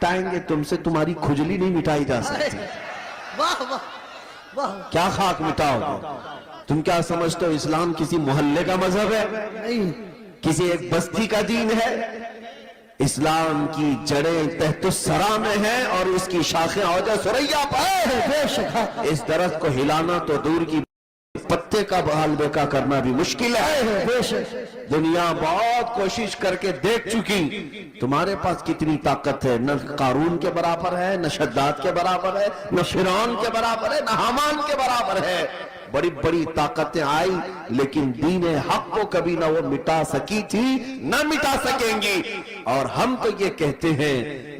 مٹائیں گے تم سے تمہاری کھجلی نہیں مٹائی جا سکتی. واہ واہ واہ. کیا خاک مٹاؤ گے؟ تم کیا سمجھتے ہو اسلام کسی محلے کا مذہب ہے؟ نہیں. کسی ایک بستی کا دین ہے؟ اسلام کی جڑیں تحت الثری میں ہیں اور اس کی شاخیں اوجہ ثریا پر. اس درخت کو ہلانا تو دور کی پتے کا بحال بیکا کرنا بھی مشکل ہے. دنیا بہت کوشش کر کے دیکھ چکی تمہارے پاس کتنی طاقت ہے. نہ قارون کے برابر ہے، نہ شداد کے برابر ہے، نہ فرعون کے برابر ہے، نہ حامان کے برابر ہے. بڑی بڑی طاقتیں آئی لیکن دین حق کو کبھی نہ وہ مٹا سکی تھی نہ مٹا سکیں گی. اور ہم تو یہ کہتے ہیں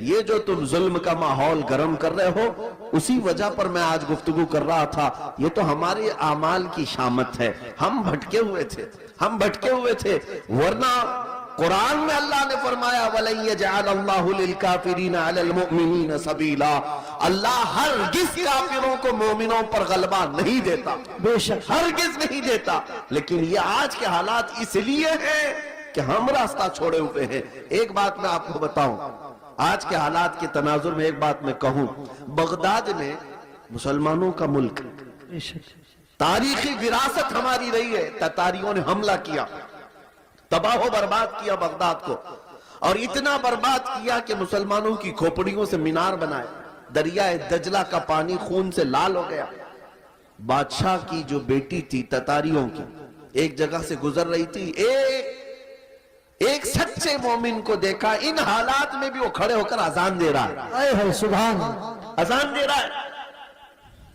یہ جو تم ظلم کا ماحول گرم کر رہے ہو اسی وجہ پر میں آج گفتگو کر رہا تھا. یہ تو ہمارے اعمال کی شامت ہے. ہم بھٹکے ہوئے تھے ورنہ قرآن میں اللہ نے فرمایا وَلَن يَجْعَلَ اللَّهُ لِلْكَافِرِينَ عَلَى الْمُؤْمِنِينَ سَبِيلًا. اللہ ہرگز کافروں کو مومنوں پر غلبہ نہیں دیتا، بے شک ہرگز نہیں دیتا. لیکن یہ آج کے حالات اس لیے ہیں کہ ہم راستہ چھوڑے ہوئے ہیں. ایک بات میں آپ کو بتاؤں، آج کے حالات کے تناظر میں ایک بات میں کہوں، بغداد میں مسلمانوں کا ملک، بے شک تاریخی وراثت ہماری رہی ہے. تتاریوں نے حملہ کیا، تباہ و برباد کیا بغداد کو، اور اتنا برباد کیا کہ مسلمانوں کی کھوپڑیوں سے مینار بنائے. دریائے دجلہ کا پانی خون سے لال ہو گیا. بادشاہ کی جو بیٹی تھی تتاریوں کی ایک جگہ سے گزر رہی تھی، ایک سچے مومن کو دیکھا ان حالات میں بھی وہ کھڑے ہو کر اذان دے رہا ہے. اے سبحان، اذان دے رہا ہے.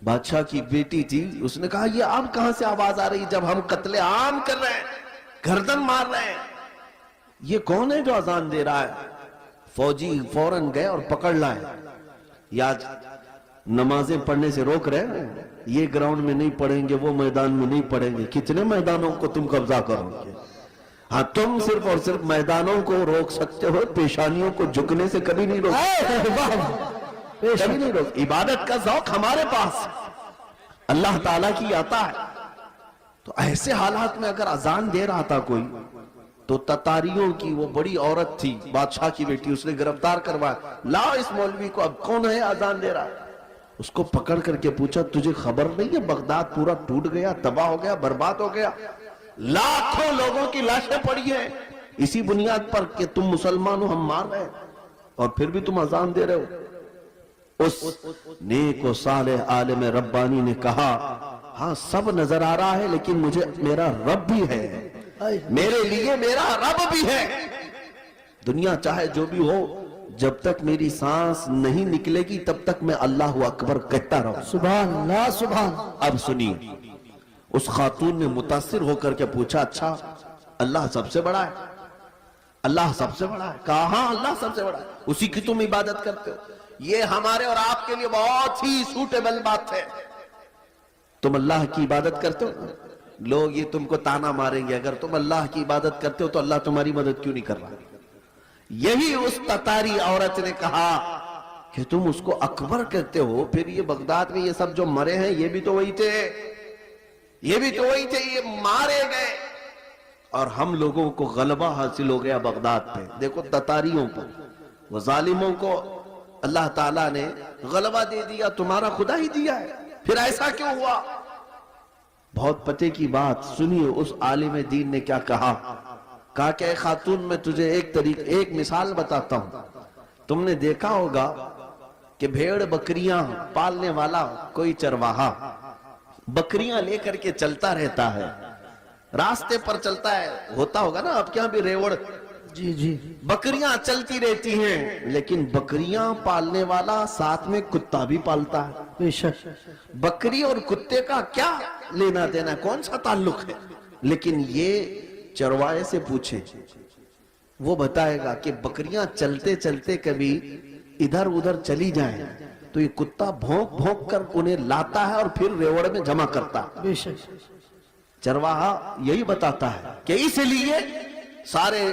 بادشاہ کی بیٹی تھی، اس نے کہا یہ اب کہاں سے آواز آ رہی جب ہم قتل عام کر رہے ہیں، گردن مار رہے ہیں، یہ کون ہے جو اذان دے رہا ہے؟ فوجی فوراً گئے اور پکڑ لائے. یا نمازیں پڑھنے سے روک رہے ہیں، یہ گراؤنڈ میں نہیں پڑھیں گے، وہ میدان میں نہیں پڑھیں گے. کتنے میدانوں کو تم قبضہ کرو گے؟ ہاں تم صرف اور صرف میدانوں کو روک سکتے ہو، پیشانیوں کو جھکنے سے کبھی نہیں روک سکتے. کبھی نہیں روک. عبادت کا ذوق ہمارے پاس اللہ تعالیٰ کی آتا ہے. تو ایسے حالات میں اگر اذان دے رہا تھا کوئی تو تتاریوں کی وہ بڑی عورت تھی بادشاہ کی بیٹی، اس نے گرفتار کروایا. لاؤ اس مولوی کو، اب کون ہے اذان دے رہا ہے؟ اس کو پکڑ کر کے پوچھا تجھے خبر نہیں ہے بغداد پورا ٹوٹ گیا، تباہ ہو گیا، برباد ہو گیا، لاکھوں لوگوں کی لاشیں پڑی ہیں اسی بنیاد پر کہ تم مسلمان ہو، ہم مار رہے ہیں اور پھر بھی تم اذان دے رہے ہو. اس نیک و صالح عالم ربانی نے کہا ہاں سب نظر آ رہا ہے لیکن مجھے میرا رب بھی ہے، میرے لیے میرا رب بھی ہے. دنیا چاہے جو بھی ہو، جب تک میری سانس نہیں نکلے گی تب تک میں اللہ اکبر کہتا رہوں. سبحان اللہ سبحان. اب سنیے، اس خاتون نے متاثر ہو کر کے پوچھا اچھا اللہ سب سے بڑا ہے؟ اللہ سب سے بڑا ہے؟ کہا ہاں اللہ سب سے بڑا ہے. اسی کی تم عبادت کرتے ہو. یہ ہمارے اور آپ کے لیے بہت ہی سوٹیبل بات ہے. تم اللہ کی عبادت کرتے ہو، لوگ یہ تم کو تانا ماریں گے اگر تم اللہ کی عبادت کرتے ہو تو اللہ تمہاری مدد کیوں نہیں کر رہا. یہی اس تتاری عورت نے کہا کہ تم اس کو اکبر کہتے ہو، پھر یہ بغداد میں یہ سب جو مرے ہیں یہ بھی تو وہی تھے، یہ مارے گئے اور ہم لوگوں کو غلبہ حاصل ہو گیا بغداد پہ. دیکھو تتاریوں پر، وہ ظالموں کو اللہ تعالیٰ نے غلبہ دے دیا، تمہارا خدا ہی دیا ہے، پھر ایسا کیوں ہوا؟ بہت پتے کی بات سنیے. اس عالم دین نے کیا کہا کہ اے خاتون میں تجھے ایک مثال بتاتا ہوں. تم نے دیکھا ہوگا کہ بھیڑ بکریاں پالنے والا کوئی چرواہا بکریاں لے کر کے چلتا رہتا ہے، راستے پر چلتا ہے، ہوتا ہوگا نا آپ کے یہاں بھی ریوڑ، جی جی، بکریاں چلتی رہتی ہیں، لیکن بکریاں پالنے والا ساتھ میں کتا بھی پالتا ہے. بے شک. بکری اور کتے کا کیا لینا دینا ہے، کون سا تعلق ہے؟ لیکن یہ چروائے سے پوچھے، وہ بتائے گا کہ بکریاں چلتے چلتے کبھی ادھر ادھر چلی جائیں تو یہ کتا بھونک بھونک کر انہیں لاتا ہے اور پھر ریوڑ میں جمع کرتا ہے. بے شک. چرواہا یہی بتاتا ہے کہ اس لیے سارے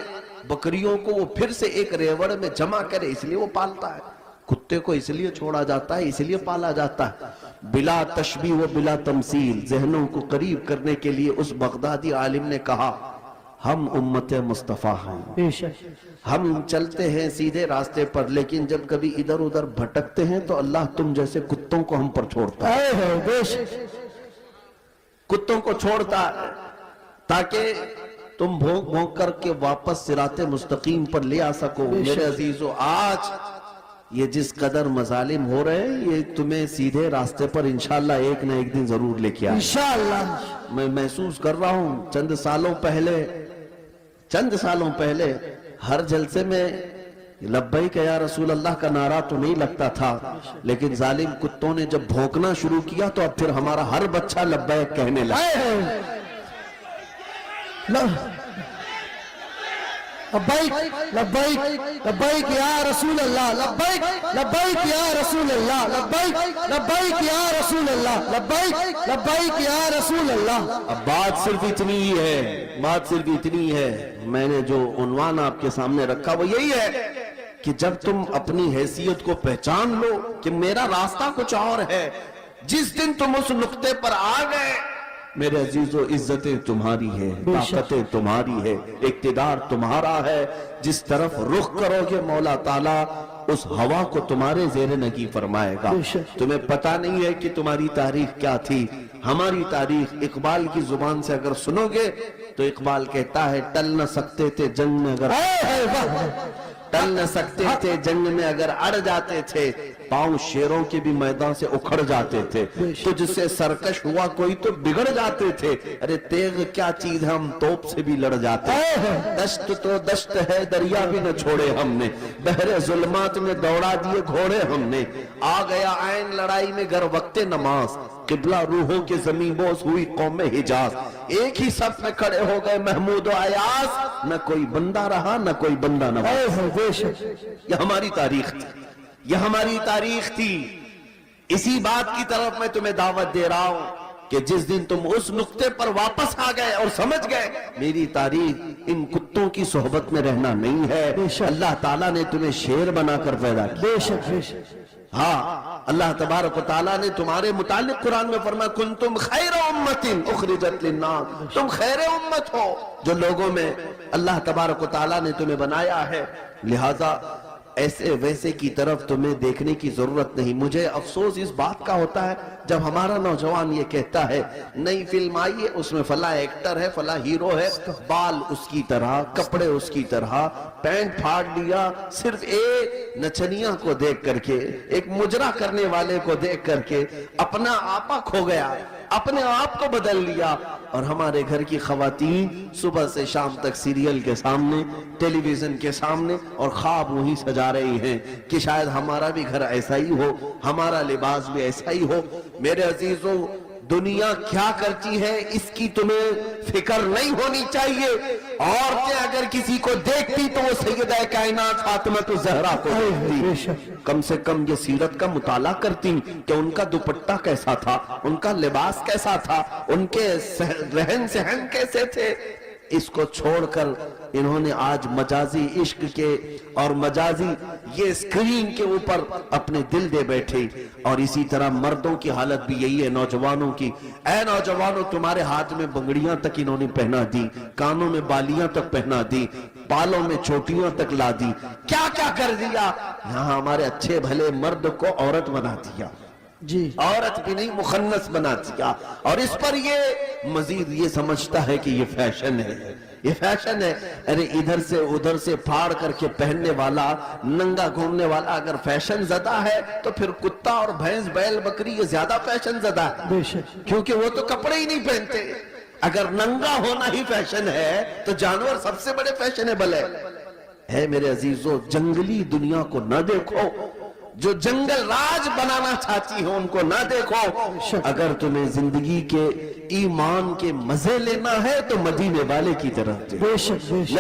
بکریوں کو وہ پھر سے ایک ریوڑ میں جمع کرے، اس لیے وہ پالتا ہے. کتے کو اس لیے چھوڑا جاتا ہے، اس لیے پالا جاتا ہے. بلا تشبیہ و بلا تمثیل ذہنوں کو قریب کرنے کے لیے اس بغدادی عالم نے کہا ہم امت مصطفیٰ ہیں، بے شک ہم چلتے ہیں سیدھے راستے پر، لیکن جب کبھی ادھر ادھر بھٹکتے ہیں تو اللہ تم جیسے کتوں کو ہم پر چھوڑتا ہے، اے ہے بے شک کتوں کو چھوڑتا ہے تاکہ تم بھونک بھونک کر کے واپس صراط مستقیم پر لے آ سکو۔ بے شک۔ میرے عزیزو، آج یہ جس قدر مظالم ہو رہے ہیں، یہ تمہیں سیدھے راستے پر انشاءاللہ ایک نہ ایک دن ضرور لے کے آئے۔ انشاءاللہ میں محسوس کر رہا ہوں چند سالوں پہلے ہر جلسے میں لبیک یا رسول اللہ کا نعرہ تو نہیں لگتا تھا، لیکن ظالم کتوں نے جب بھونکنا شروع کیا تو اب پھر ہمارا ہر بچہ لبیک کہنے لگا۔ اے ہے لبیک لبیک لبیک یا رسول اللہ، لبیک لبیک یا رسول اللہ، لبیک لبیک یا رسول اللہ، لبیک لبیک یا رسول اللہ۔ اب بات صرف اتنی ہے، میں نے جو عنوان آپ کے سامنے رکھا وہ یہی ہے کہ جب تم اپنی حیثیت کو پہچان لو کہ میرا راستہ کچھ اور ہے، جس دن تم اس نقطے پر آ گئے، میرے عزیزو، عزتیں تمہاری ہے، طاقتیں تمہاری ہے، اقتدار تمہارا ہے، جس طرف رخ کرو گے مولا تعالیٰ اس ہوا کو تمہارے زیر نگی فرمائے گا۔ تمہیں پتہ نہیں ہے کہ تمہاری تاریخ کیا تھی، ہماری تاریخ اقبال کی زبان سے اگر سنو گے تو اقبال کہتا ہے ٹل نہ سکتے تھے جنگ میں اگر ٹل نہ سکتے تھے جنگ میں اگر اڑ جاتے تھے، پاؤں شیروں کے بھی میدان سے اکھڑ جاتے تھے، تجھ سے سرکش ہوا کوئی تو بگڑ جاتے تھے، ارے تیغ کیا چیز ہے ہم توپ سے بھی لڑ جاتے، دشت تو دشت ہے دریا بھی نہ چھوڑے ہم نے، بحر ظلمات میں دوڑا دیے گھوڑے ہم نے، آ گیا عین لڑائی میں گر وقت نماز، قبلہ روحوں کے زمین بوس ہوئی قوم حجاز، ایک ہی صف میں کھڑے ہو گئے محمود و ایاز، نہ کوئی بندہ رہا نہ کوئی بندہ نواز۔ یہ ہماری تاریخ تھی، اسی بات کی طرف میں تمہیں دعوت دے رہا ہوں کہ جس دن تم اس نقطے پر واپس آ گئے اور سمجھ گئے میری تاریخ ان کتوں کی صحبت میں رہنا نہیں ہے، اللہ تعالیٰ نے تمہیں شیر بنا کر پیدا کیا۔ بے شک بے شک ہاں، اللہ تبارک و تعالیٰ نے تمہارے متعلق قرآن میں فرمایا کنتم خیر امت اخرجت للناس، تم خیر امت ہو جو لوگوں میں اللہ تبارک و تعالیٰ نے تمہیں بنایا ہے، لہٰذا ایسے ویسے کی طرف تمہیں دیکھنے کی ضرورت نہیں۔ مجھے افسوس اس بات کا ہوتا ہے جب ہمارا نوجوان یہ کہتا ہے نئی فلم آئی ہے اس میں فلاں ایکٹر ہے فلاں ہیرو ہے، بال اس کی طرح، کپڑے اس کی طرح، پینٹ پھاڑ لیا، صرف ایک نچنیاں کو دیکھ کر کے، ایک مجرا کرنے والے کو دیکھ کر کے اپنا آپا کھو گیا، اپنے آپ کو بدل لیا، اور ہمارے گھر کی خواتین صبح سے شام تک سیریل کے سامنے، ٹیلی ویژن کے سامنے، اور خواب وہی سجا رہی ہیں کہ شاید ہمارا بھی گھر ایسا ہی ہو، ہمارا لباس بھی ایسا ہی ہو۔ میرے عزیزوں، دنیا کیا کرتی ہے اس کی تمہیں فکر نہیں ہونی چاہیے۔ عورتیں اگر کسی کو دیکھتی تو وہ سیدہ کائنات فاطمہ الزہرا کو دیکھتی، کم سے کم یہ سیرت کا مطالعہ کرتی کہ ان کا دوپٹہ کیسا تھا، ان کا لباس کیسا تھا، ان کے رہن سہن کیسے تھے۔ اس کو چھوڑ کر انہوں نے آج مجازی عشق کے اور مجازی یہ اسکرین کے اوپر اپنے دل دے بیٹھے، اور اسی طرح مردوں کی حالت بھی یہی ہے، نوجوانوں کی۔ اے نوجوانوں، تمہارے ہاتھ میں بنگڑیاں تک انہوں نے پہنا دی، کانوں میں بالیاں تک پہنا دی، بالوں میں چوٹیاں تک لا دی، کیا کیا کر دیا۔ یہاں ہمارے اچھے بھلے مرد کو عورت بنا دیا، جی عورت بھی نہیں مخنث بنا دیا، اور اس پر یہ مزید یہ سمجھتا ہے کہ یہ فیشن ہے، یہ فیشن ہے۔ ارے ادھر سے ادھر سے پھاڑ کر کے پہننے والا، ننگا گھومنے والا اگر فیشن زدہ ہے تو پھر کتا اور بھینس بیل بکری یہ زیادہ فیشن زدہ ہے، بے شک کیونکہ وہ تو کپڑے ہی نہیں پہنتے۔ اگر ننگا ہونا ہی فیشن ہے تو جانور سب سے بڑے فیشنیبل ہے۔ میرے عزیزو، جنگلی دنیا کو نہ دیکھو، جو جنگل راج بنانا چاہتی ہو ان کو نہ دیکھو۔ اگر تمہیں زندگی کے ایمان کے مزے لینا ہے تو مدینے والے کی طرف دیکھو۔ بے شک بے شک